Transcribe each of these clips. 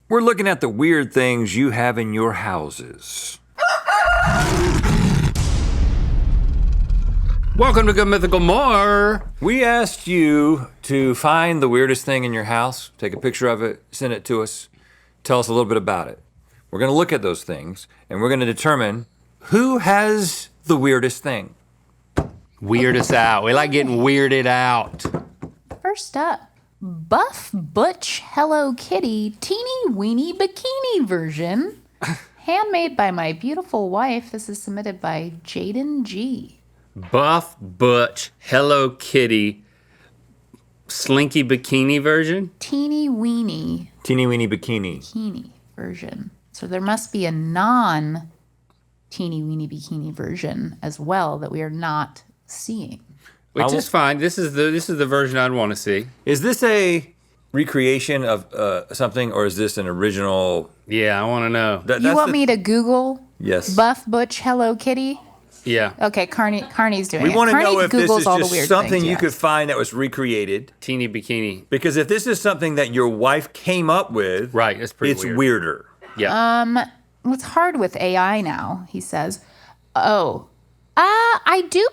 We're looking at the weird things you have in your houses. Welcome to Good Mythical More. We asked you to find the weirdest thing in your house, take a picture of it, send it to us, tell us a little bit about it. We're gonna look at those things and we're gonna determine who has the weirdest thing. Weird us out. We like getting weirded out. First up, Buff Butch Hello Kitty Teeny Weeny Bikini version. Handmade by my beautiful wife. This is submitted by Jaden G. Buff Butch Hello Kitty Slinky Bikini version? Teeny Weeny Teeny weeny bikini. Bikini version. So there must be a non-teeny weeny bikini version as well that we are not seeing. Which is fine. This is the version I'd want to see. Is this a recreation of something or is this an original? Yeah, I want to know. You want me to Google Yes. Buff Butch Hello Kitty? Yeah. Okay, Carney's doing it. We want to Carney know if this Googles is all the just weird something things, you yes. could find that was recreated. Teeny bikini. Because if this is something that your wife came up with, Right, it's pretty it's weird. weirder. Yeah. What's hard with AI now, he says. I do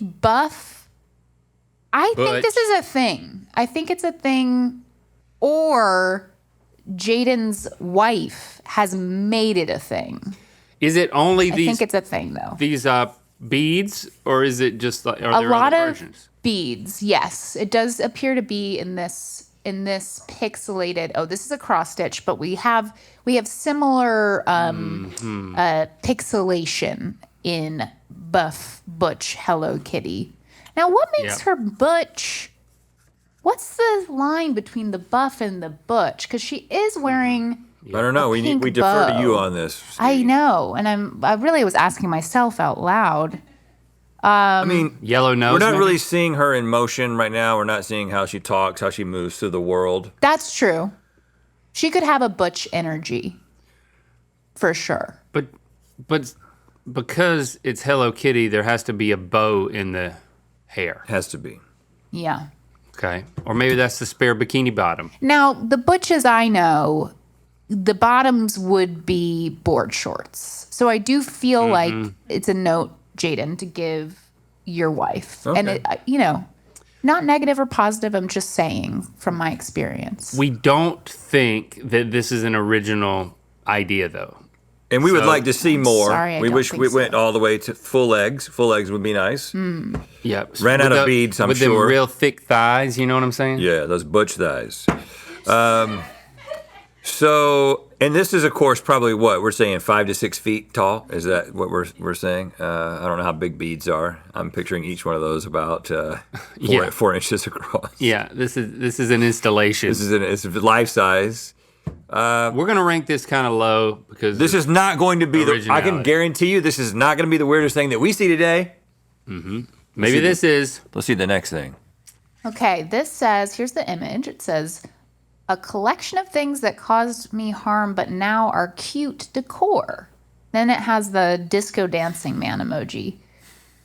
believe Buff. I think Butch. this is a thing. I think it's a thing, or Jaden's wife has made it a thing. Is it only I these think it's a thing, though. these beads, or is it just like, are A there lot other of versions? beads, yes. It does appear to be in this pixelated. Oh, this is a cross stitch, but we have similar pixelation in Buff Butch Hello Kitty. Now, what makes her butch? What's the line between the buff and the butch? Because she is wearing. I don't know. We pink defer bow. to you on this. I know, and I really was asking myself out loud. I mean, Yellow nose. we're not maybe? really seeing her in motion right now. We're not seeing how she talks, how she moves through the world. That's true. She could have a butch energy, for sure. But because it's Hello Kitty, there has to be a bow in the hair. Has to be. Yeah. Okay. Or maybe that's the spare bikini bottom. Now, the butches I know, the bottoms would be board shorts. So I do feel like it's a note, Jaden, to give your wife. Okay. And, not negative or positive. I'm just saying from my experience. We don't think that this is an original idea, though. And we would like to see more. sorry, I we don't wish think we so. went all the way to full legs. Full legs would be nice. Yep. Ran out of beads, I'm with sure. With them real thick thighs, you know what I'm saying? Yeah, those butch thighs. And this is, of course, probably what we're saying, 5 to 6 feet tall. Is that what we're saying? I don't know how big beads are. I'm picturing each one of those about 4 inches across. Yeah, this is an installation. It's life size. We're gonna rank this kind of low because This is not going to be I can Originality. guarantee you this is not going to be the weirdest thing that we see today. maybe this is. Let's see the next thing. Okay, this says, here's the image. It says, a collection of things that caused me harm but now are cute decor. Then it has the disco dancing man emoji.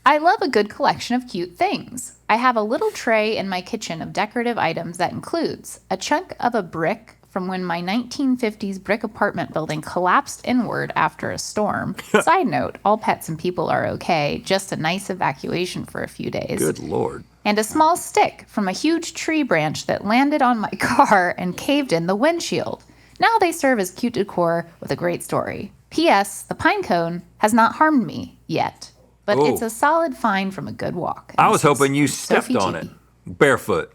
I love a good collection of cute things. I have a little tray in my kitchen of decorative items that includes a chunk of a brick from when my 1950s brick apartment building collapsed inward after a storm. Side note, all pets and people are okay, just a nice evacuation for a few days. Good Lord. And a small stick from a huge tree branch that landed on my car and caved in the windshield. Now they serve as cute decor with a great story. P.S. The pine cone has not harmed me yet, but Oh. it's a solid find from a good walk. I And was this is hoping you stepped Sophie on G. it. Barefoot.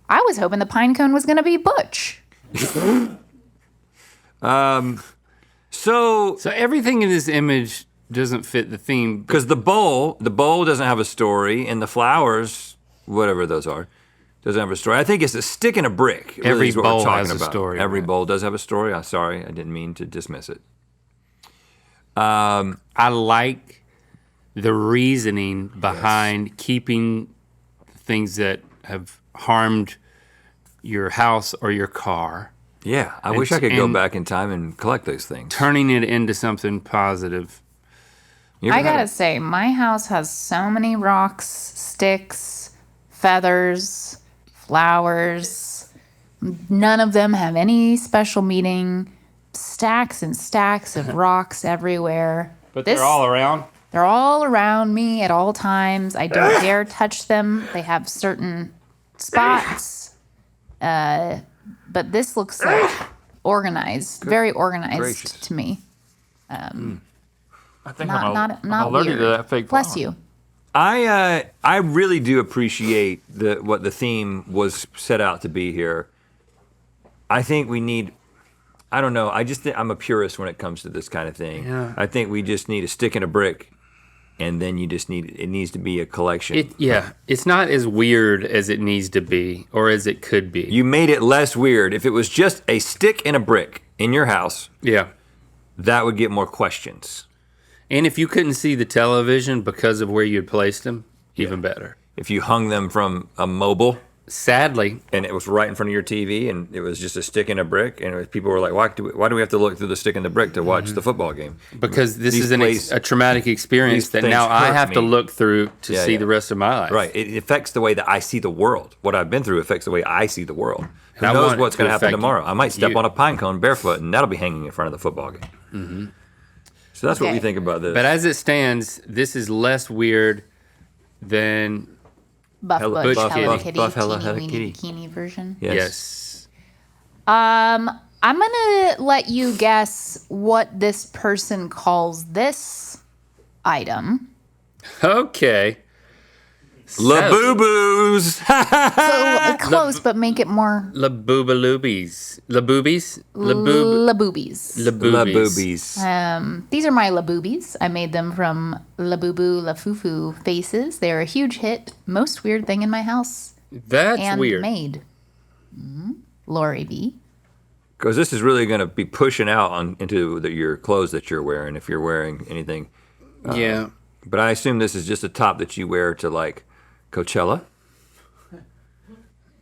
I was hoping the pine cone was going to be butch. So everything in this image doesn't fit the theme. because the bowl doesn't have a story, and the flowers, whatever those are, doesn't have a story. I think it's a stick and a brick. Really Every is what bowl we're talking has a about. story, Every right? bowl does have a story. I'm sorry, I didn't mean to dismiss it. I like the reasoning behind keeping things that have harmed your house or your car, Yeah, I wish I could go and- back in time and collect those things. turning it into something positive. You ever I had gotta a- say, my house has so many rocks, sticks, feathers, flowers. None of them have any special meaning. stacks and stacks of rocks everywhere. But This- they're all around. They're all around me at all times. I don't dare touch them. They have certain spots. But this looks like organized, very organized gracious. to me. I think Not I'm allergic weird. to that fake Bless flower. you. I really do appreciate what the theme was set out to be here. I think we need. I don't know. I just think I'm a purist when it comes to this kind of thing. Yeah. I think we just need a stick and a brick, and then it needs to be a collection. It's not as weird as it needs to be or as it could be. You made it less weird. If it was just a stick and a brick in your house, Yeah. that would get more questions. And if you couldn't see the television because of where you had placed them, even better. If you hung them from a mobile Sadly, and it was right in front of your TV and it was just a stick and a brick, and people were like, why do we have to look through the stick and the brick to watch the football game? because this These is a traumatic experience these that things now I hurt have to me. look through to Yeah, see yeah. the rest of my life. Right. It affects the way that I see the world. What I've been through affects the way I see the world. Who I knows want it what's to going to happen affect tomorrow? I might step you. on a pine cone barefoot, and that'll be hanging in front of the football game. Mm-hmm. So that's what we Okay. think about this. But as it stands, this is less weird than Buff Hello- Butch, Buff- Hello Buff- Kitty, Buff Hello- teeny Hello weeny Kitty. bikini version. yes. I'm gonna let you guess what this person calls this item. Okay. Labubu's. Close, but make it more Laboobaloobies. Laboobies? Laboob. laboobies. Laboobies. These are my laboobies. I made them from Labubu Lafufu faces. They're a huge hit. Most weird thing in my house That's and weird. made. Lori B. Because this is really going to be pushing out into your clothes that you're wearing if you're wearing anything. Yeah. But I assume this is just a top that you wear to like Coachella.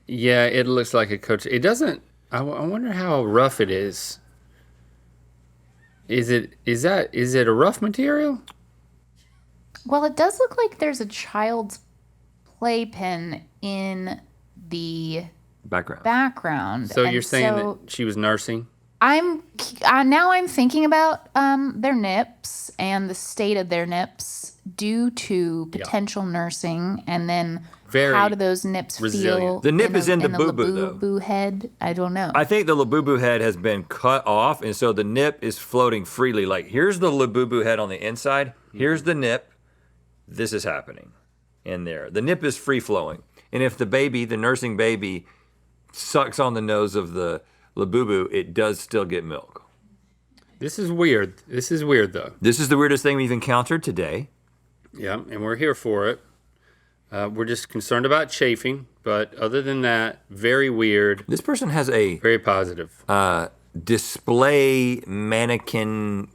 Yeah, it looks like a coach. It doesn't. I wonder how rough it is. Is it a rough material? Well, it does look like there's a child's playpen in the Background. background. So and you're saying so that she was nursing? I'm now I'm thinking about their nips and the state of their nips due to potential nursing, and then Very how do those nips feel? resilient. The nip is in the the boo-boo, though. Labubu head. I don't know. I think the Labubu head has been cut off, and so the nip is floating freely. Like, here's the Labubu head on the inside. Here's the nip. This is happening in there. The nip is free flowing. And if the nursing baby, sucks on the nose of the Labubu, it does still get milk. This is weird. This is weird, though. This is the weirdest thing we've encountered today. Yeah, and we're here for it. We're just concerned about chafing, but other than that, very weird, This person has a very positive. display mannequin.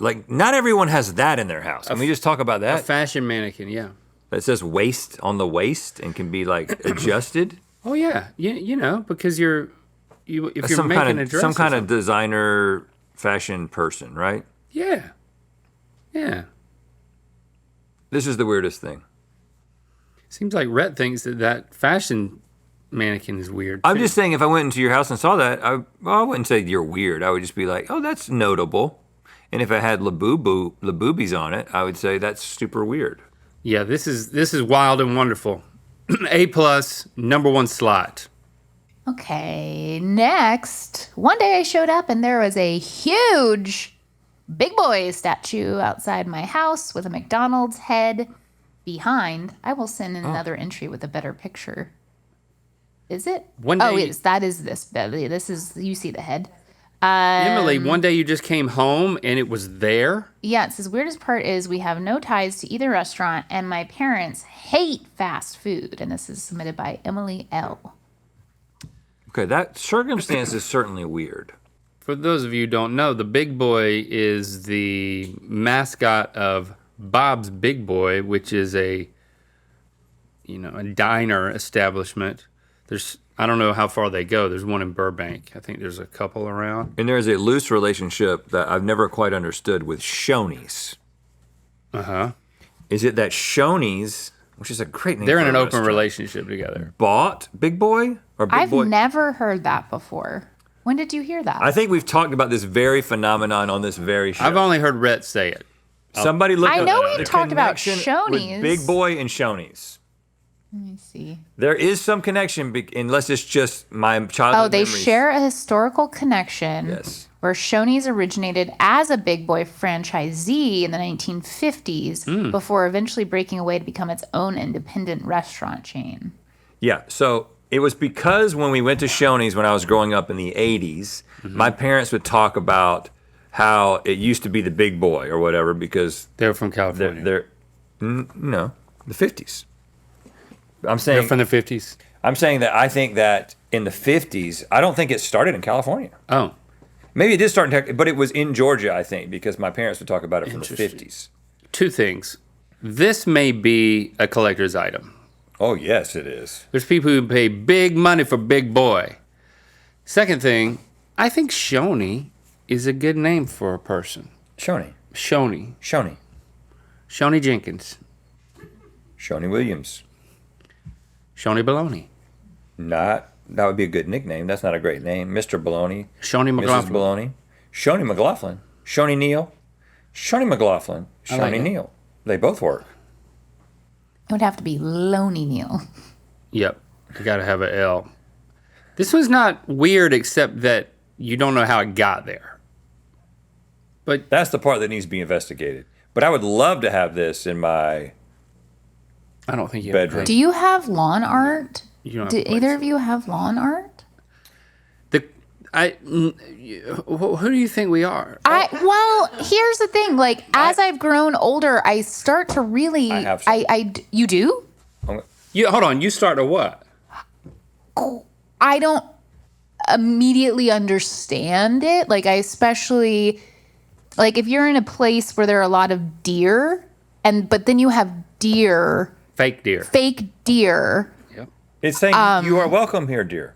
Like, not everyone has that in their house. Can we just talk about A that? fashion mannequin, yeah. That says waist on the waist and can be like adjusted. Oh yeah, you know, because if you're some making kind a of dress, some or kind of something. designer fashion person, right? Yeah. This is the weirdest thing. Seems like Rhett thinks that fashion mannequin is weird. I'm too. just saying, if I went into your house and saw that, I wouldn't say you're weird. I would just be like, oh, that's notable. And if it had Laboobies on it, I would say that's super weird. Yeah, this is wild and wonderful. A+, #1 slot. Okay, next. One day I showed up and there was a huge big boy statue outside my house with a McDonald's head behind. I will send in another entry with a better picture. Is it? One Oh, day- it is. That is this. This is, you see the head. Emily, one day you just came home and it was there. Yeah, it says weirdest part is we have no ties to either restaurant and my parents hate fast food. And this is submitted by Emily L. Okay, that circumstance is certainly weird. For those of you who don't know, the Big Boy is the mascot of Bob's Big Boy, which is a diner establishment. I don't know how far they go. There's one in Burbank. I think there's a couple around. And there's a loose relationship that I've never quite understood with Shoney's. Uh-huh. Is it that Shoney's, which is a great name They're for in an a open restaurant, relationship together. bought Big Boy? Or Big I've Boy? never heard that before. When did you hear that? I think we've talked about this very phenomenon on this very show. I've only heard Rhett say it. Somebody look I up know we've the talked about connection Shoney's. with Big Boy and Shoney's. Let me see. There is some connection, unless it's just my childhood Oh, they memories. share a historical connection. Yes. Where Shoney's originated as a Big Boy franchisee in the 1950s before eventually breaking away to become its own independent restaurant chain. Yeah, so it was because when we went to Shoney's when I was growing up in the 80s, my parents would talk about how it used to be the Big Boy or whatever because They're from California. no, the 50s. I'm They're saying from the 50s. I'm saying that I think that in the 50s, I don't think it started in California. Oh, Maybe it did start in Texas, but it was in Georgia, I think, because my parents would talk about it from the Interesting. 50s. two things. This may be a collector's item. Oh, yes, it is. There's people who pay big money for Big Boy. Second thing, I think Shoney is a good name for a person. Shoney. Shoney. Shoney. Shoney Jenkins. Shoney Williams. Shoney Baloney. That would be a good nickname. That's not a great name. Mr. Baloney. Shoney Mrs. McLaughlin. Baloney. Shoney McLaughlin. Shoney Neal. Shoney McLaughlin. I like Shoney it. Neal. They both work. It would have to be Loney Neal. Yep. You got to have an L. This one's not weird except that you don't know how it got there. But That's the part that needs to be investigated. But I would love to have this in my I don't think you bedroom. Do you have lawn art? You don't have Do a place. either of you have lawn art? Who do you think we are? Well, here's the thing. Like, as I've grown older, I start to really. I have some. You do? Hold on. You start a what? I don't immediately understand it. Like, I especially like if you're in a place where there are a lot of deer, but then you have deer, Fake deer. fake deer. Yep. It's saying you are welcome here, dear.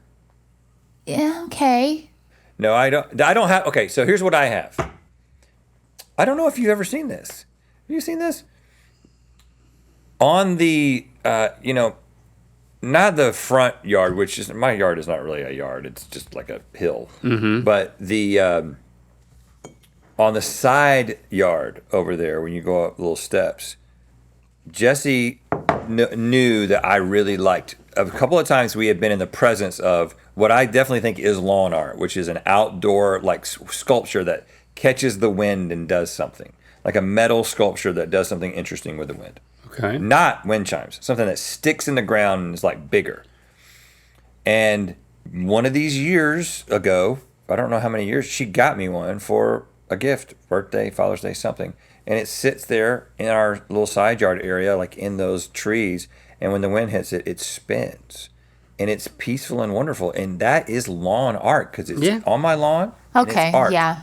Yeah, okay. No, I don't have. Okay, so here's what I have. I don't know if you've ever seen this. Have you seen this? On the, not the front yard, which is my yard is not really a yard. It's just like a hill. Mm-hmm. But the on the side yard over there, when you go up little steps, Jesse knew that I really liked. A couple of times we had been in the presence of what I definitely think is lawn art, which is an outdoor like sculpture that catches the wind and does something, like a metal sculpture that does something interesting with the wind. Okay. Not wind chimes, something that sticks in the ground and is like bigger. And one of these years ago, I don't know how many years, she got me one for a gift, birthday, Father's Day, something. And it sits there in our little side yard area, like in those trees. And when the wind hits it, it spins. And it's peaceful and wonderful. And that is lawn art because it's on my lawn. and Okay, it's art. yeah.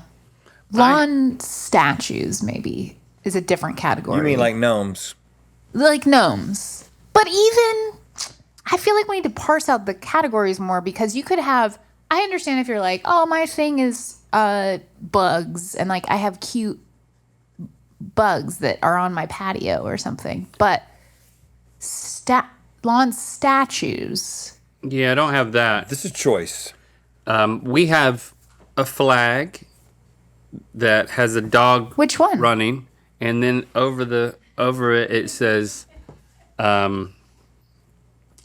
Lawn statues, maybe, is a different category. You mean like gnomes? Like gnomes. But even, I feel like we need to parse out the categories more because you could have, I understand if you're like, oh, my thing is bugs. And like I have cute bugs that are on my patio or something. But lawn statues. Yeah, I don't have that. This is choice. We have a flag that has a dog Which one? running, and then over it it says,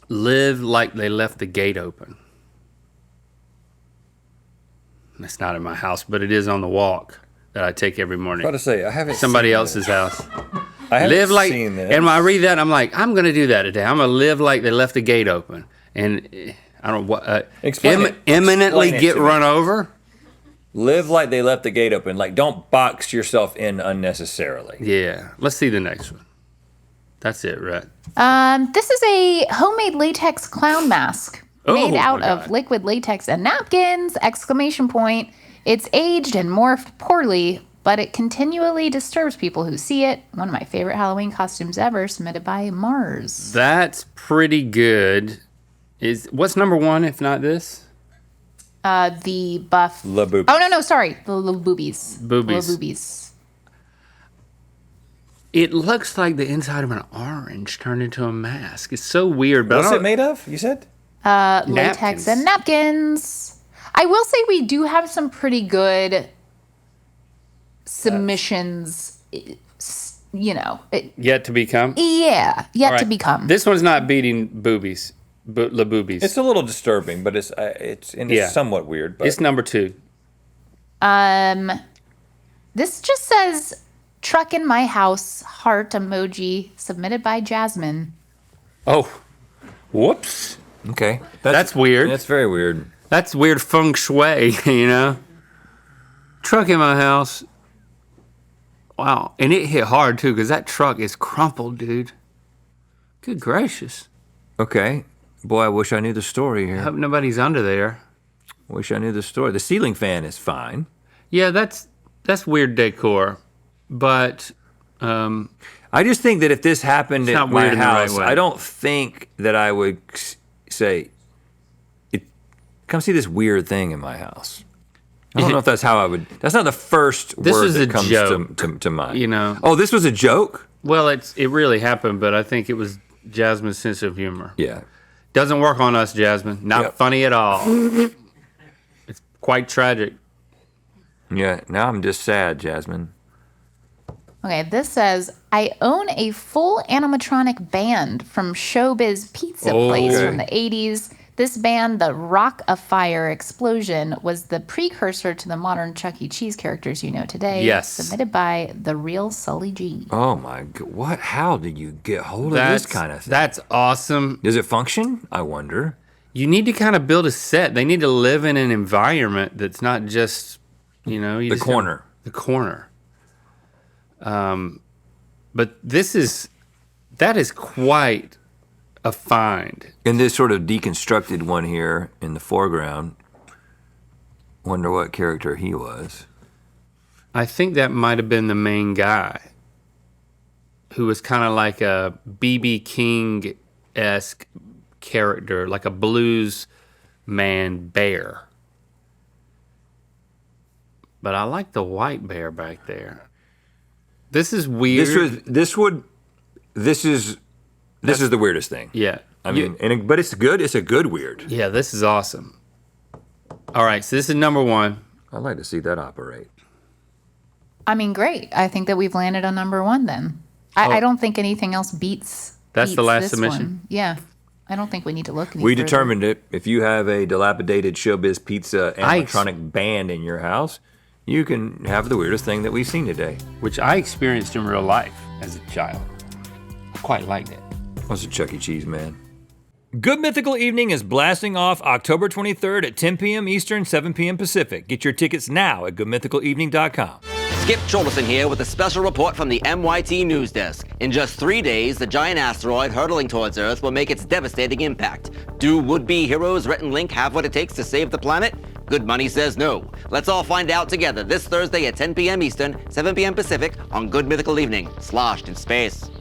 "Live like they left the gate open." That's not in my house, but it is on the walk that I take every morning. About to say, I haven't Somebody seen else's house. I haven't Live like, seen this. and when I read that, I'm like, I'm gonna do that today. I'm gonna live like they left the gate open, and I don't know what Explain it. imminently Explain it get to me. run over. Live like they left the gate open. Like, don't box yourself in unnecessarily. Yeah, let's see the next one. That's it, right? This is a homemade latex clown mask made Oh, out my of God. liquid latex and napkins! Exclamation point. It's aged and morphed poorly, but it continually disturbs people who see it. One of my favorite Halloween costumes ever, submitted by Mars. That's pretty good. What's number one if not this? The buff. La Boop. Oh no, sorry, the little boobies. Boobies. Little boobies. It looks like the inside of an orange turned into a mask. It's so weird, but What's I it don't- made of? You said? Latex Napkins. and napkins. I will say we do have some pretty good submissions. Yet to become. Yet All to right. become. This one's not beating boobies, La Boobies. It's a little disturbing, but it's Yeah. somewhat weird. But It's number 2. This just says truck in my house, heart emoji, submitted by Jasmine. Oh, whoops. okay, That's weird. That's very weird. That's weird feng shui, Truck in my house. Wow. And it hit hard, too, because that truck is crumpled, dude. Good gracious. Okay, boy, I wish I knew the story I here. hope nobody's under there. Wish I knew the story. The ceiling fan is fine. Yeah, that's weird decor. But I just think that if this happened It's at not my weird in the right house, way. I don't think that I would say, come see this weird thing in my house. I don't know if that's how I would. That's not the first This word is a that comes joke, to mind. Oh, this was a joke? well, it really happened, but I think it was Jasmine's sense of humor. Yeah. Doesn't work on us, Jasmine. Not Yep. funny at all. It's quite tragic. Yeah, now I'm just sad, Jasmine. Okay, this says, I own a full animatronic band from Showbiz Pizza Place Okay. from the 80s. This band, the Rock of Fire Explosion, was the precursor to the modern Chuck E. Cheese characters you know today. Yes. Submitted by the real Sully G. Oh my God, how did you get hold of this kind of thing? That's awesome. Does it function? I wonder. You need to kind of build a set. They need to live in an environment that's not just, you The just corner. The corner. But that is quite a find. In this sort of deconstructed one here in the foreground, wonder what character he was. I think that might have been the main guy, who was kind of like a B.B. King-esque character, like a blues man bear. But I like the white bear back there. This is weird. This is the weirdest thing. Yeah. I mean, but it's good. It's a good weird. Yeah, this is awesome. All right, so this is number 1. I'd like to see that operate. I mean, great. I think that we've landed on number 1 then. I don't think anything else beats. That's the last this submission? one. Yeah. I don't think we need to look any We further. determined it. If you have a dilapidated Showbiz Pizza animatronic band in your house, you can have the weirdest thing that we've seen today. Which I experienced in real life as a child. I quite liked it. I was a Chuck E. Cheese man. Good Mythical Evening is blasting off October 23rd at 10 p.m. Eastern, 7 p.m. Pacific. Get your tickets now at goodmythicalevening.com. Skip Cholderson here with a special report from the MYT News Desk. In just 3 days, the giant asteroid hurtling towards Earth will make its devastating impact. Do would-be heroes Rhett and Link have what it takes to save the planet? Good Money says no. Let's all find out together this Thursday at 10 p.m. Eastern, 7 p.m. Pacific on Good Mythical Evening, sloshed in space.